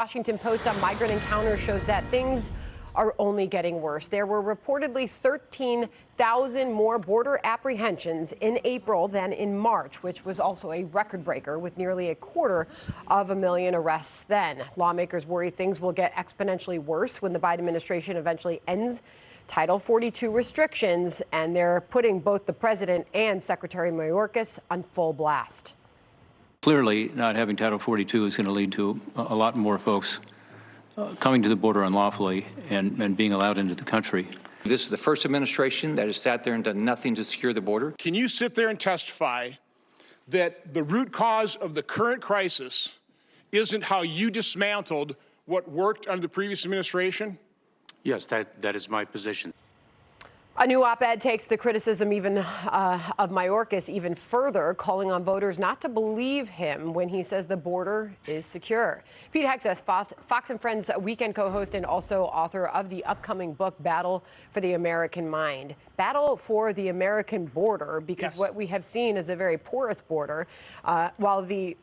Washington Post on migrant encounters shows that things are only getting worse. There were reportedly 13,000 more border apprehensions in April than in March, which was also a record breaker with nearly 250,000 arrests then. Lawmakers worry things will get exponentially worse when the Biden administration eventually ends Title 42 restrictions, and they're putting both the president and Secretary Mayorkas on full blast. Clearly, not having Title 42 is going to lead to a lot more folks coming to the border unlawfully and being allowed into the country. This is the first administration that has sat there and done nothing to secure the border. Can you sit there and testify that the root cause of the current crisis isn't how you dismantled what worked under the previous administration? Yes, that is my position. A new op-ed takes the criticism even of Mayorkas even further, calling on voters not to believe him when he says the border is secure. Pete Hegseth, Fox and Friends weekend co-host and also author of the upcoming book, Battle for the American Mind. Battle for the American border, because what we have seen is a very porous border, while the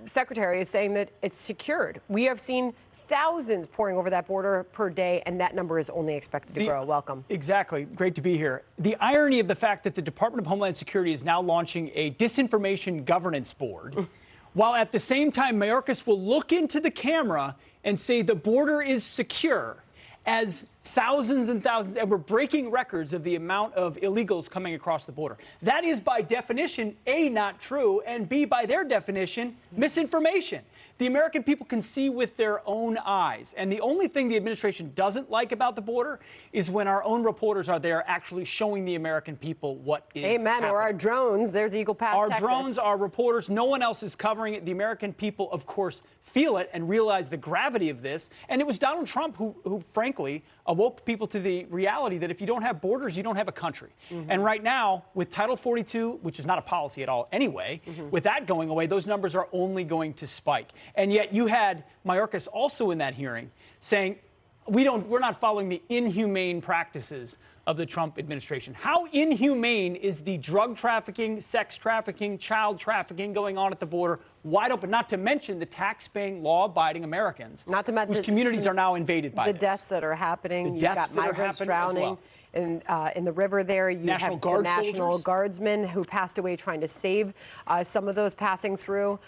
secretary is saying that it's secured. We have seen thousands pouring over that border per day, and that number is only expected to grow. Welcome. Exactly. Great to be here. The irony of the fact that the Department of Homeland Security is now launching a disinformation governance board, while at the same time Mayorkas will look into the camera and say the border is secure, as thousands and thousands, and we're breaking records of the amount of illegals coming across the border. That is by definition, A, not true, and B, by their definition, misinformation. The American people can see with their own eyes. And the only thing the administration doesn't like about the border is when our own reporters are there actually showing the American people what is happening. Or our drones. There's Eagle Pass, Our Texas. drones, our reporters, no one else is covering it. The American people, of course, feel it and realize the gravity of this. And it was Donald Trump who frankly, awoke people to the reality that if you don't have borders, you don't have a country. And right now, with Title 42, which is not a policy at all anyway, with that going away, those numbers are only going to spike. And yet you had Mayorkas also in that hearing saying, we're not following the inhumane practices of the Trump administration. How inhumane is the drug trafficking, sex trafficking, child trafficking going on at the border, wide open, not to mention the tax-paying, law-abiding Americans not to mention whose communities are now invaded by the this. deaths that are happening. You've got migrants drowning in the river there. You have the National Guardsmen who passed away trying to save some of those passing through.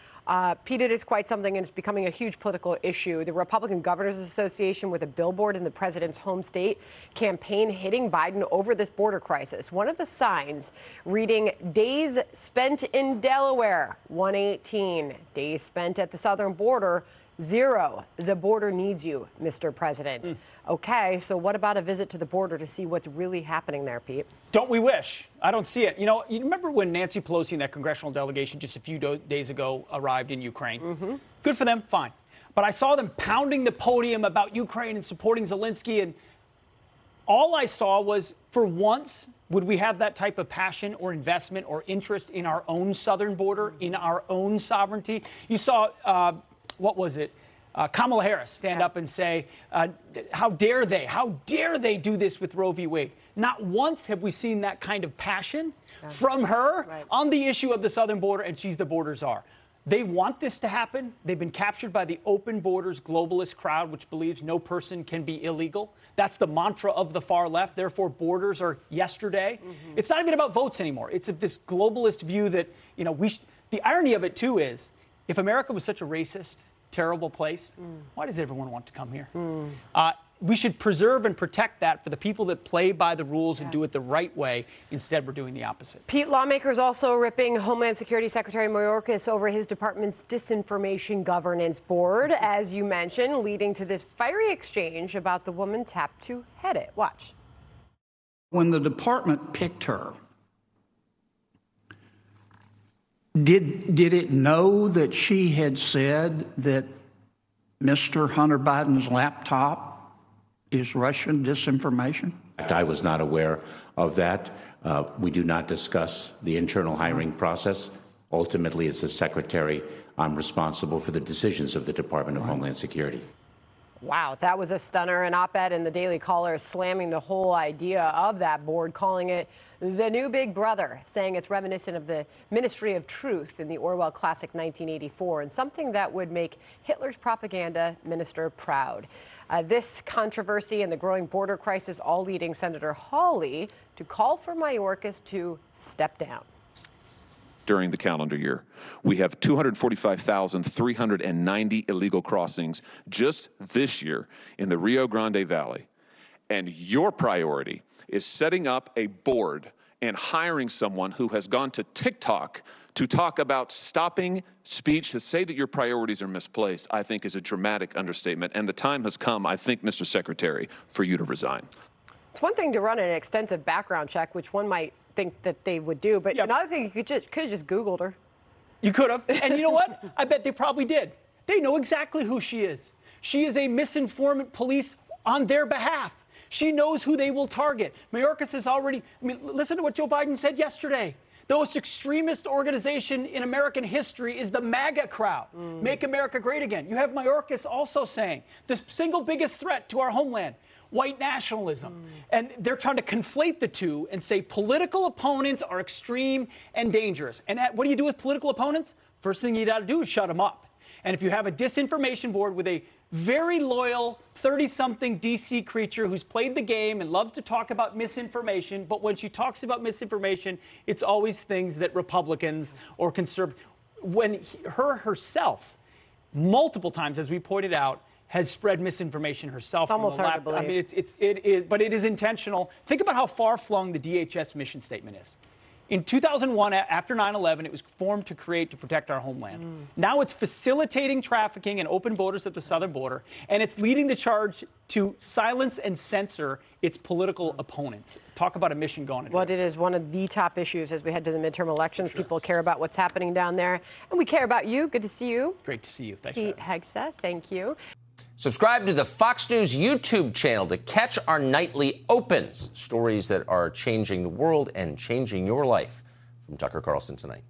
Pete, it is quite something, and it's becoming a huge political issue. The Republican Governors Association, with a billboard in the president's home state, campaign hitting Biden over this border crisis. One of the signs reading, "Days spent in Delaware, 118. Days spent at the southern border, 0. The border needs you, Mr. President." Okay, so what about a visit to the border to see what's really happening there, Pete? Don't we wish? I don't see it. You know, you remember when Nancy Pelosi and that congressional delegation just a few days ago arrived in Ukraine? Good for them, fine. But I saw them pounding the podium about Ukraine and supporting Zelensky, and all I saw was, for once, would we have that type of passion or investment or interest in our own southern border, in our own sovereignty? You saw, what was it? Kamala Harris stand up and say, how dare they do this with Roe v. Wade? Not once have we seen that kind of passion from her on the issue of the southern border, and she's the border czar. They want this to happen. They've been captured by the open borders globalist crowd, which believes no person can be illegal. That's the mantra of the far left. Therefore, borders are yesterday. It's not even about votes anymore. It's this globalist view that, you know, the irony of it, too, is if America was such a racist, terrible place, why does everyone want to come here? We should preserve and protect that for the people that play by the rules and do it the right way. Instead, we're doing the opposite. Pete, lawmakers also ripping Homeland Security Secretary Mayorkas over his department's disinformation governance board, as you mentioned, leading to this fiery exchange about the woman tapped to head it. Watch. When the department picked her, did it know that she had said that Mr. Hunter Biden's laptop is Russian disinformation? I was not aware of that. We do not discuss the internal hiring process. Ultimately, as the secretary, I'm responsible for the decisions of the Department of Homeland Security. Wow, that was a stunner. An op-ed in the Daily Caller slamming the whole idea of that board, calling it the new Big Brother, saying it's reminiscent of the Ministry of Truth in the Orwell classic 1984, and something that would make Hitler's propaganda minister proud. This controversy and the growing border crisis all leading Senator Hawley to call for Mayorkas to step down. During the calendar year, we have 245,390 illegal crossings just this year in the Rio Grande Valley. And your priority is setting up a board and hiring someone who has gone to TikTok to talk about stopping speech. To say that your priorities are misplaced, I think, is a dramatic understatement. And the time has come, I think, Mr. Secretary, for you to resign. It's one thing to run an extensive background check, which one might think that they would do, but another thing, you could have just Googled her. You could have. And you know what? I bet they probably did. They know exactly who she is. She is a misinformant police on their behalf. She knows who they will target. Mayorkas is already, listen to what Joe Biden said yesterday. The most extremist organization in American history is the MAGA crowd. Make America great again. You have Mayorkas also saying the single biggest threat to our homeland, white nationalism. And they're trying to conflate the two and say political opponents are extreme and dangerous. And what do you do with political opponents? First thing you got to do is shut them up. And if you have a disinformation board with a very loyal 30-something D.C. creature who's played the game and loves to talk about misinformation, but when she talks about misinformation, it's always things that Republicans or conservatives, when herself, multiple times, as we pointed out, has spread misinformation herself. It's almost hard to believe. I mean, it is, but it is intentional. Think about how far-flung the DHS mission statement is. In 2001, after 9/11, it was formed to protect our homeland. Now it's facilitating trafficking and open borders at the southern border, and it's leading the charge to silence and censor its political opponents. Talk about a mission gone. Well, it is one of the top issues as we head to the midterm elections. People care about what's happening down there, and we care about you. Good to see you. Great to see you. Thanks, Pete Hegseth, thank you. Subscribe to the Fox News YouTube channel to catch our nightly opens, stories that are changing the world and changing your life. From Tucker Carlson tonight.